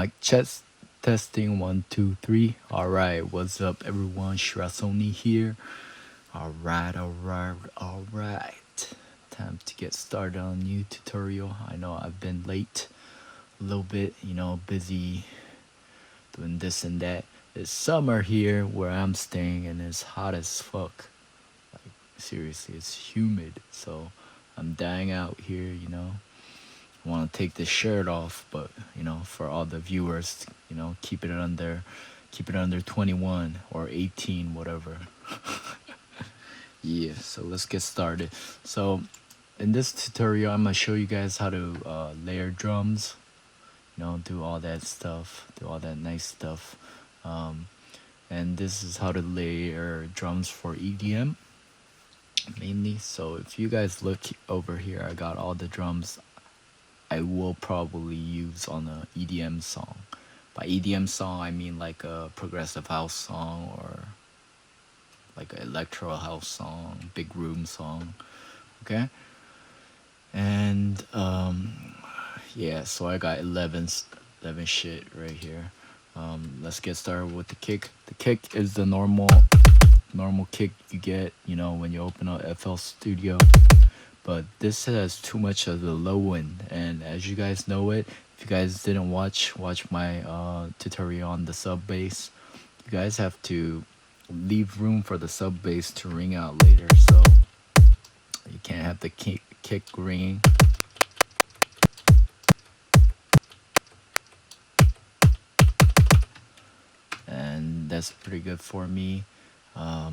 Mic chest testing 1 2 3. All right, what's up, everyone? Shirasoni here. All right. Time to get started on new tutorial. I know I've been late a little bit, busy doing this and that. It's summer here where I'm staying, and it's hot as fuck. Like seriously, it's humid. So I'm dying out here. Want to take this shirt off, but for all the viewers, keep it under 21 or 18, whatever. Yeah, so let's get started. So in this tutorial, I'm gonna show you guys how to layer drums, do all that stuff, do all that nice stuff. um, and this is how to layer drums for EDM mainly. So if you guys look over here, I got all the drums I will probably use on a EDM song. By EDM song, I mean like a progressive house song or like an electro house song, big room song. Okay, and yeah, so I got 11 shit right here. Let's get started with the kick. The kick is the normal kick you get, when you open up FL Studio. But this has too much of the low end, and as you guys know it, if you guys didn't watch my tutorial on the sub bass, you guys have to leave room for the sub bass to ring out later, so you can't have the kick ringing. And that's pretty good for me. All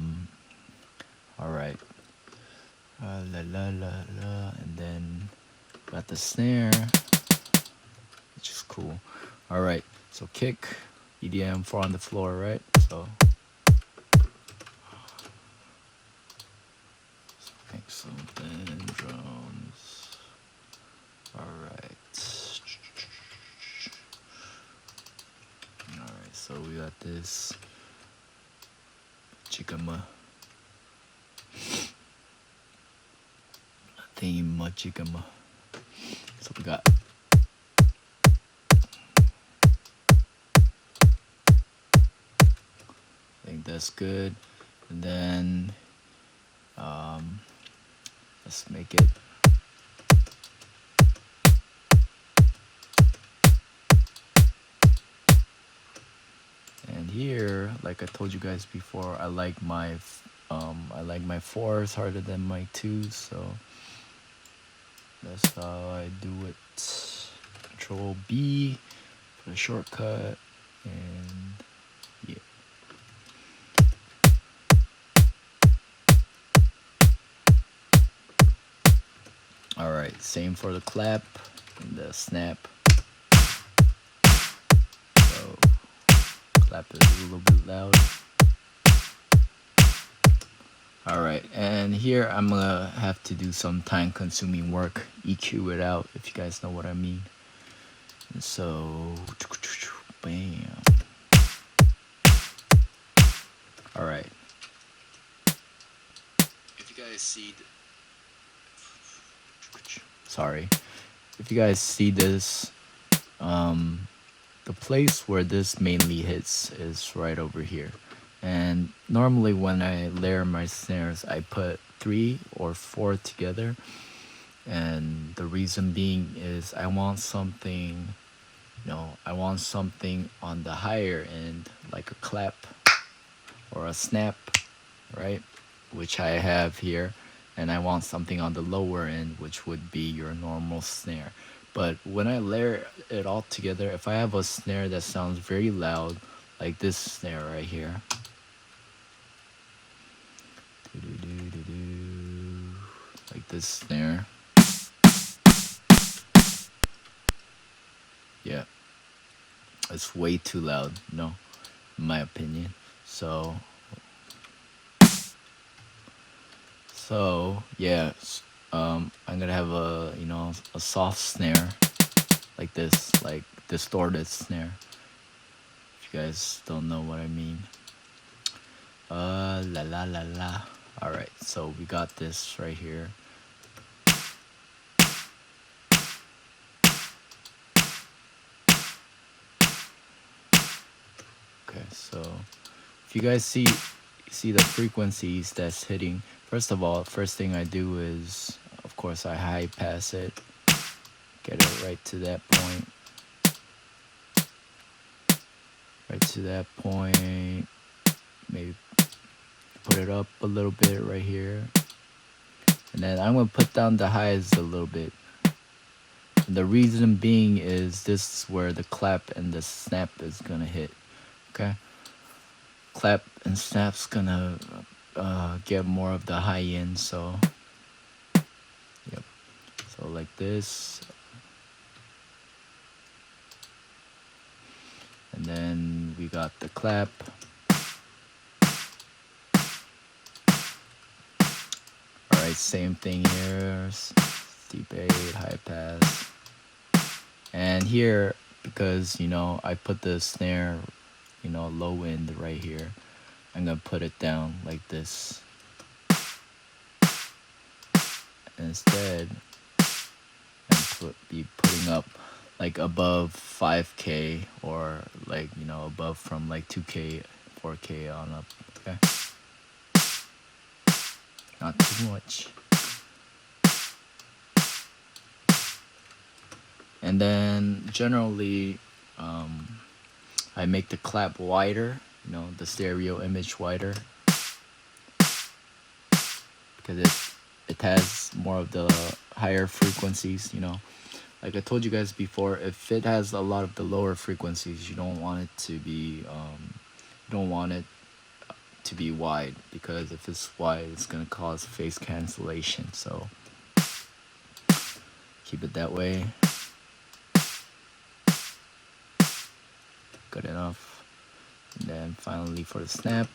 right. La la la la, and then got the snare, which is cool. All right, so kick, EDM, 4 on the floor, right? So make something, drums. All right. All right, so we got this chikama theme, chikama. So we got I think that's good. And then let's make it and here, like I told you guys before, I like my fours harder than my twos, so that's how I do it. Control B for the shortcut, and yeah. All right, same for the clap and the snap. So clap is a little bit loud. All right, and here I'm gonna have to do some time-consuming work, EQ it out, if you guys know what I mean. And so, bam. All right. If you guys see, sorry, if you guys see this, the place where this mainly hits is right over here. And normally when I layer my snares, I put 3 or 4 together, and the reason being is I want something on the higher end, like a clap or a snap, right, which I have here, and I want something on the lower end, which would be your normal snare. But when I layer it all together, if I have a snare that sounds very loud, like this snare right here, like this snare, yeah, it's way too loud, in my opinion. So yeah, I'm gonna have a soft snare like this, like distorted snare, if you guys don't know what I mean. La la la la. All right, so we got this right here. if you guys see the frequencies that's hitting, first of all, first thing I do is, of course, I high pass it, get it right to that point, maybe put it up a little bit right here, and then I'm gonna put down the highs a little bit. And the reason being is this is where the clap and the snap is gonna hit. Okay, clap and snap's gonna get more of the high end. So, yep. So like this, and then we got the clap. All right, same thing here. Deep 8, high pass. And here, because I put the snare, low end right here, I'm gonna put it down like this. Instead, be putting up like above 5K, or like above from like 2K, 4K on up. Okay, not too much. And then generally, I make the clap wider, the stereo image wider, because it has more of the higher frequencies. Like I told you guys before, if it has a lot of the lower frequencies, you don't want it to be wide, because if it's wide, it's gonna cause phase cancellation. So keep it that way. Good enough. And then finally for the snap,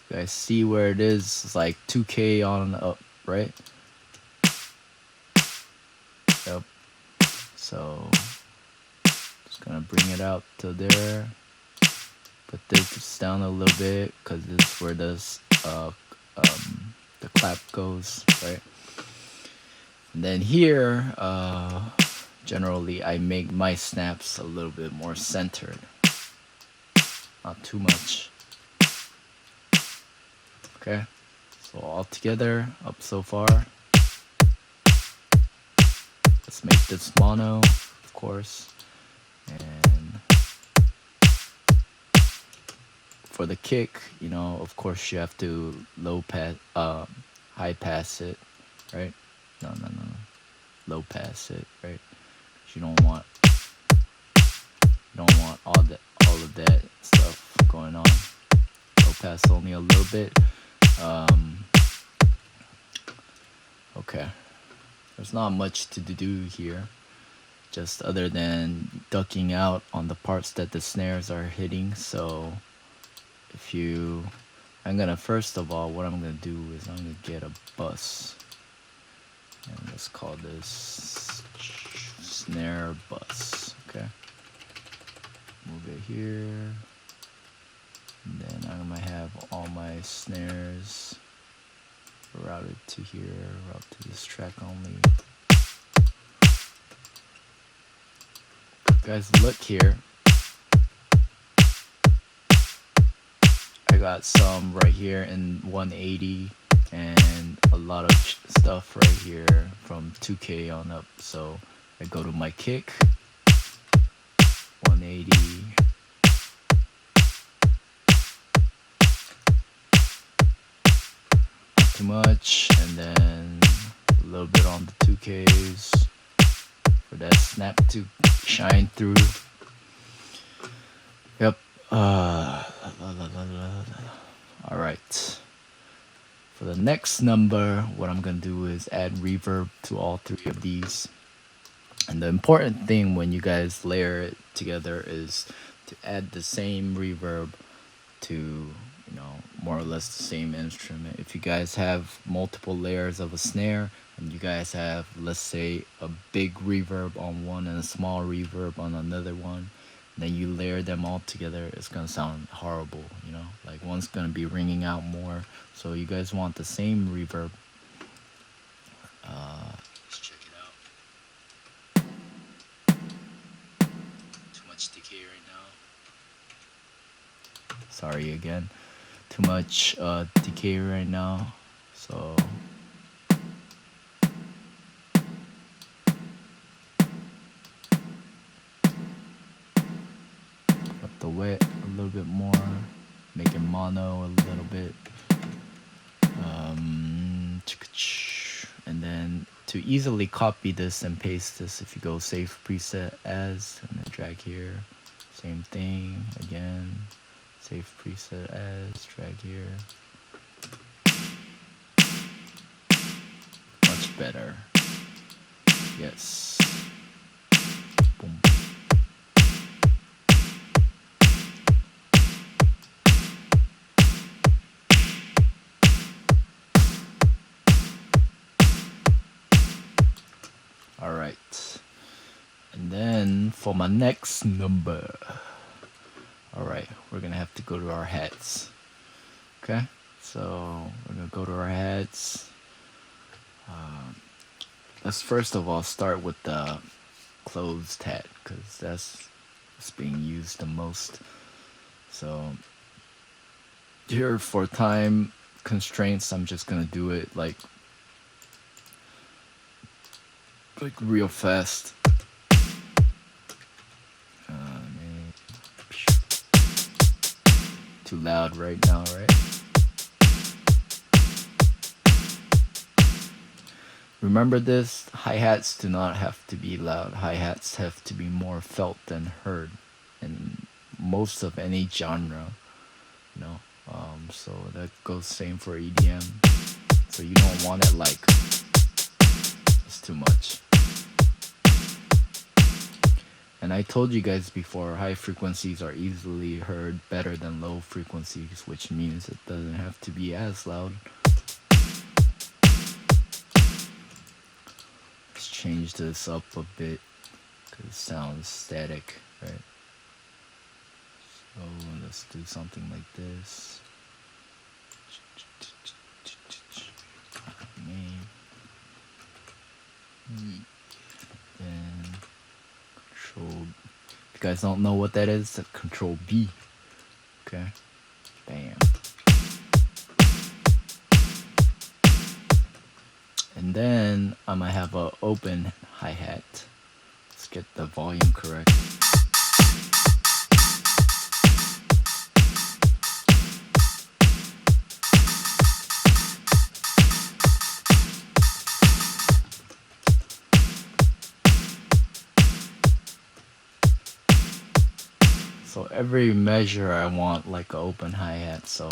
you guys see where it is? It's like 2K on up, right? Yep. So just gonna bring it out to there. Put this down a little bit, because this is where the clap goes, right? And then here, generally I make my snaps a little bit more centered, not too much. Okay, so all together, up so far. Let's make this mono, of course. And for the kick, of course you have to high pass it, right? No. Low pass it, right? You don't want all of that stuff going on. Low pass only a little bit. Okay. There's not much to do here, just other than ducking out on the parts that the snares are hitting. So first of all, what I'm gonna do is I'm gonna get a bus, and let's call this snare bus. Okay, move it here, and then I'm gonna have all my snares routed to here, route to this track only. Guys, look here. I got some right here in 180, and a lot of stuff right here from 2K on up. So I go to my kick, 180. Not too much, and then a little bit on the 2Ks for that snap to shine through. Yep. Alright. For the next number, what I'm gonna do is add reverb to all three of these. And the important thing when you guys layer it together is to add the same reverb to, more or less the same instrument. If you guys have multiple layers of a snare, and you guys have, let's say, a big reverb on one and a small reverb on another one, then you layer them all together, it's gonna sound horrible, like one's gonna be ringing out more. So you guys want the same reverb. Let's check it out. Sorry again. Too much decay right now. So up the wet a little bit more. Make it mono a little bit. And then to easily copy this and paste this, if you go save preset as and then drag here, same thing again, save preset as, drag here. Much better. Yes. Boom. All right. And then for my next number, all right, we're gonna have to go to our hats. Okay, so we're gonna go to our hats. Let's first of all start with the closed hat because that's being used the most. So here for time constraints, I'm just gonna do it like real fast. Too loud right now, right? Remember this, hi-hats do not have to be loud. Hi-hats have to be more felt than heard in most of any genre, you know. So that goes same for EDM. So you don't want it like it's too much. And I told you guys before, high frequencies are easily heard better than low frequencies, which means it doesn't have to be as loud. Let's change this up a bit because it sounds static, right? So let's do something like this. Then Control. If you guys don't know what that is, that's Control B. Okay. Bam. And then I'm gonna have an open hi-hat. Let's get the volume correct. So every measure I want like an open hi-hat, so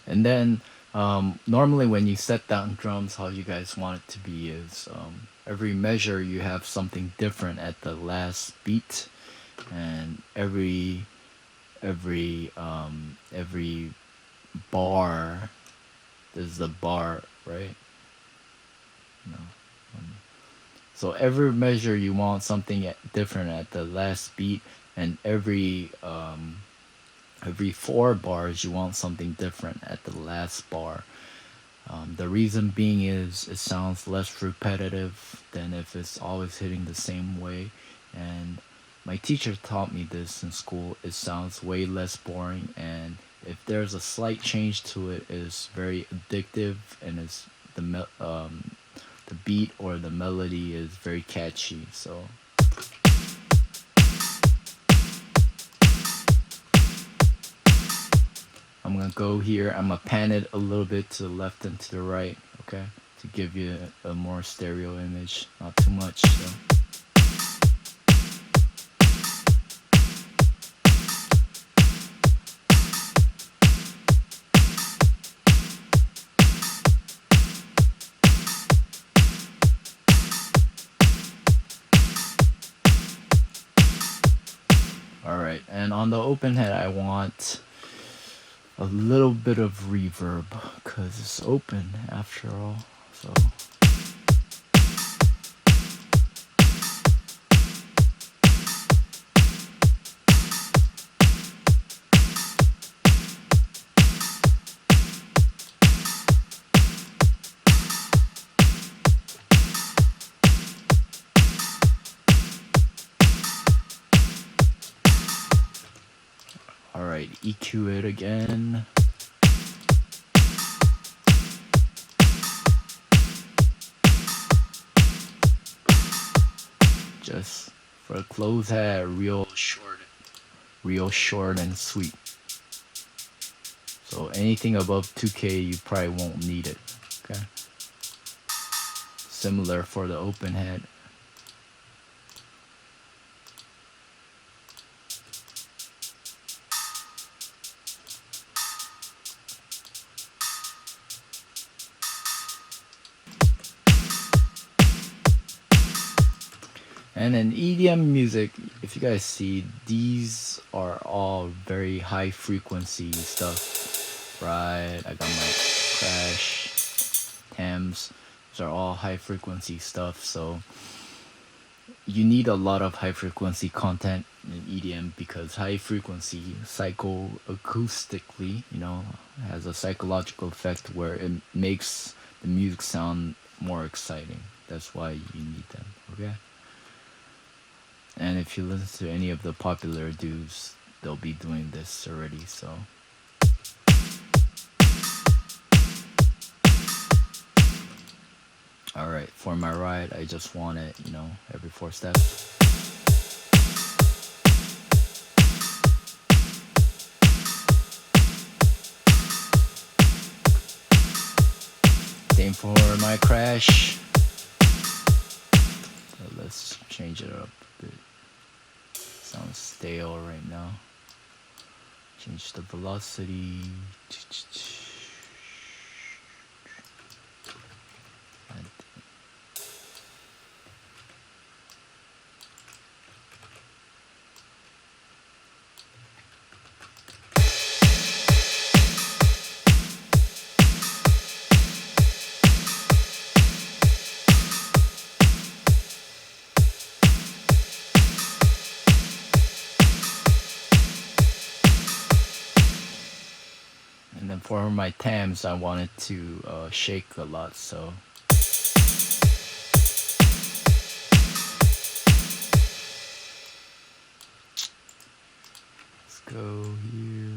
and then normally when you set down drums, how you guys want it to be is every measure you have something different at the last beat, and every bar, there's the bar, right? No. So every measure you want something different at the last beat, and every 4 bars you want something different at the last bar. The reason being is it sounds less repetitive than if it's always hitting the same way. And my teacher taught me this in school. It sounds way less boring, and if there's a slight change to it, it's very addictive, and it's the beat or the melody is very catchy. So I'm gonna go here. I'm gonna pan it a little bit to the left and to the right, okay, to give you a more stereo image, not too much. So. All right, and on the open head, I want a little bit of reverb because it's open after all. So Alright, EQ it again. Just for a close head, real short and sweet. So anything above 2K, you probably won't need it. Okay. Similar for the open head. And in EDM music, if you guys see, these are all very high frequency stuff, right? I got my crash, Thames. These are all high frequency stuff. So you need a lot of high frequency content in EDM because high frequency psychoacoustically, has a psychological effect where it makes the music sound more exciting. That's why you need them. Okay. And if you listen to any of the popular dudes, they'll be doing this already, so. Alright, for my ride, I just want it, every 4 steps. Same for my crash. So let's change it up a bit. Sounds stale right now. Change the velocity. And then for my Thames, I wanted to shake a lot, so. Let's go here.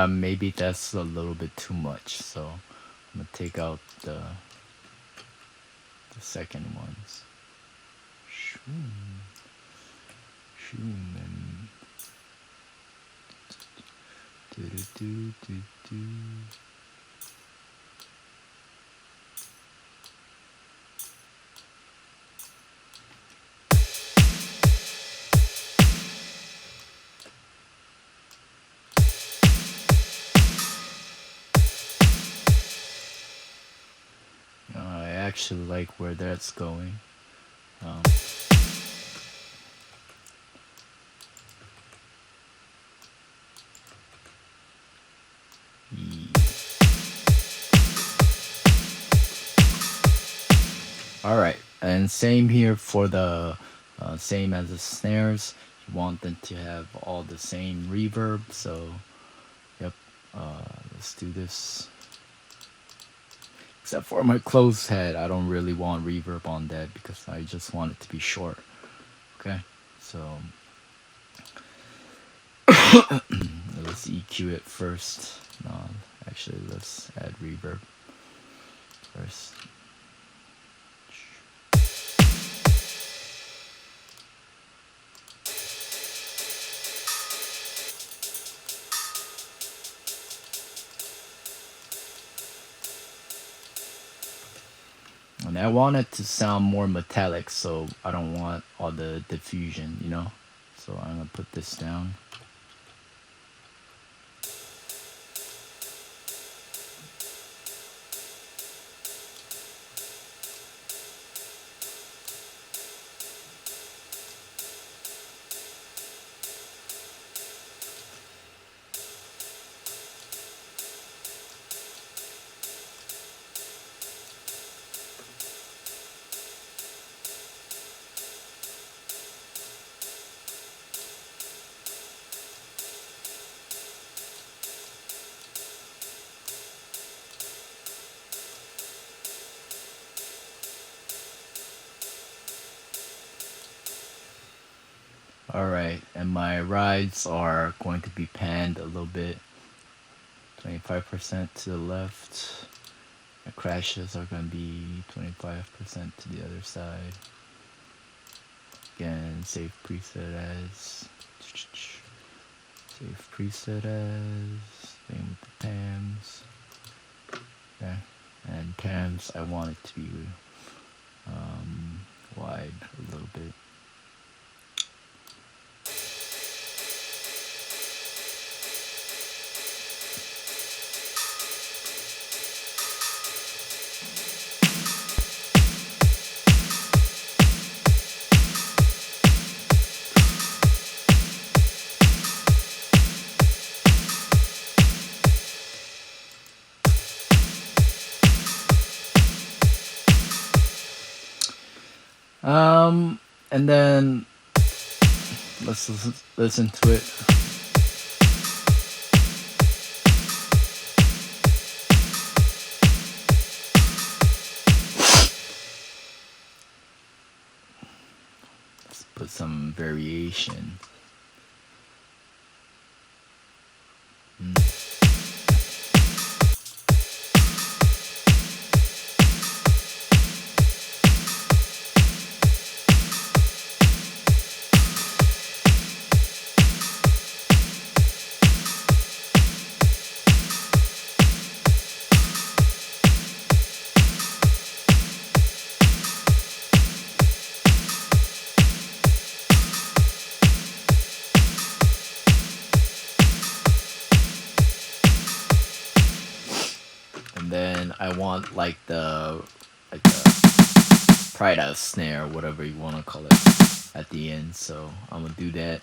Maybe that's a little bit too much, so I'm gonna take out the second ones. I actually like where that's going. Alright, and same here for the same as the snares. You want them to have all the same reverb, so yep, let's do this. Except for my closed head, I don't really want reverb on that because I just want it to be short. Okay, so let's EQ it first. No, actually, let's add reverb first. And I want it to sound more metallic, so I don't want all the diffusion, So I'm gonna put this down. Alright, and my rides are going to be panned a little bit. 25% to the left. My crashes are going to be 25% to the other side. Again, save preset as. Save preset as. Same with the PAMs. Okay. And PAMs, I want it to be wide a little bit. And then let's listen to it. Let's put some variation. And then I want like the pride out snare, whatever you want to call it, at the end. So I'm gonna do that.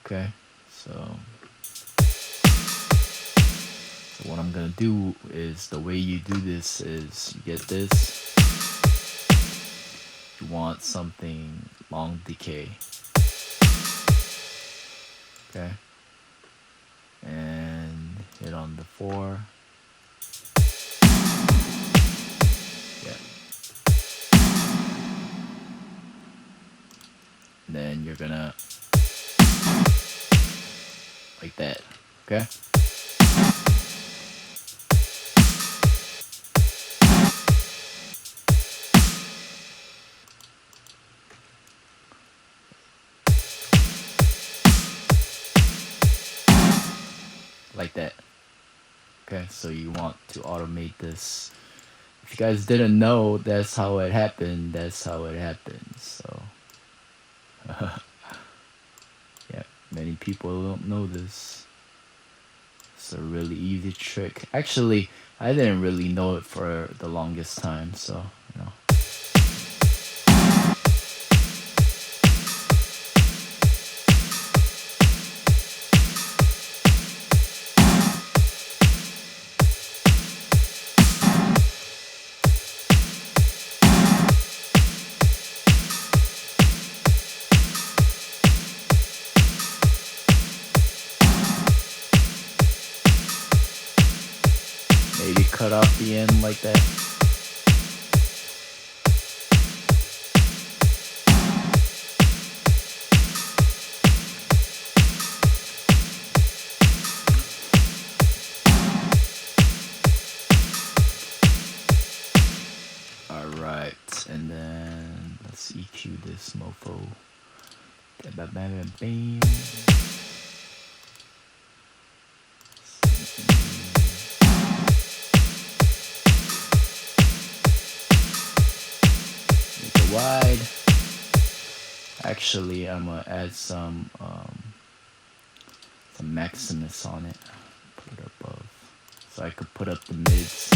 Okay, so what I'm gonna do is, the way you do this is, you get this. You want something long decay. Okay, and hit on the 4. Then you're gonna like that. Okay, like that. Okay, so you want to automate this. If you guys didn't know, that's how it happened. That's how it happens. So yeah, many people don't know this. It's a really easy trick. Actually, I didn't really know it for the longest time, so you know. Maybe cut off the end like that. Alright, and then let's EQ this mofo. Bam, bam, bam. Wide. Actually, I'm gonna add some Maximus on it. Put it above, so I could put up the mids.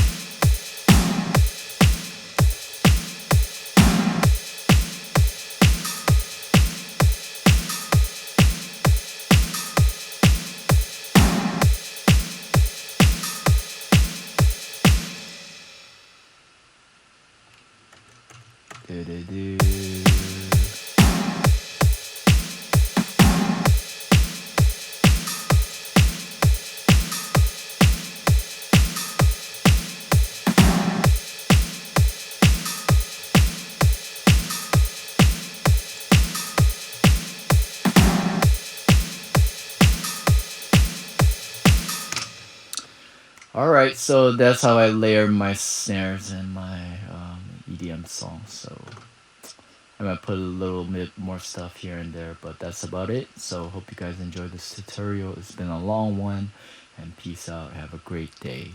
Do-do-do. Alright, so that's how I layer my snares in my EDM song. So I might put a little bit more stuff here and there, but that's about it. So hope you guys enjoyed this tutorial. It's been a long one, and peace out. Have a great day.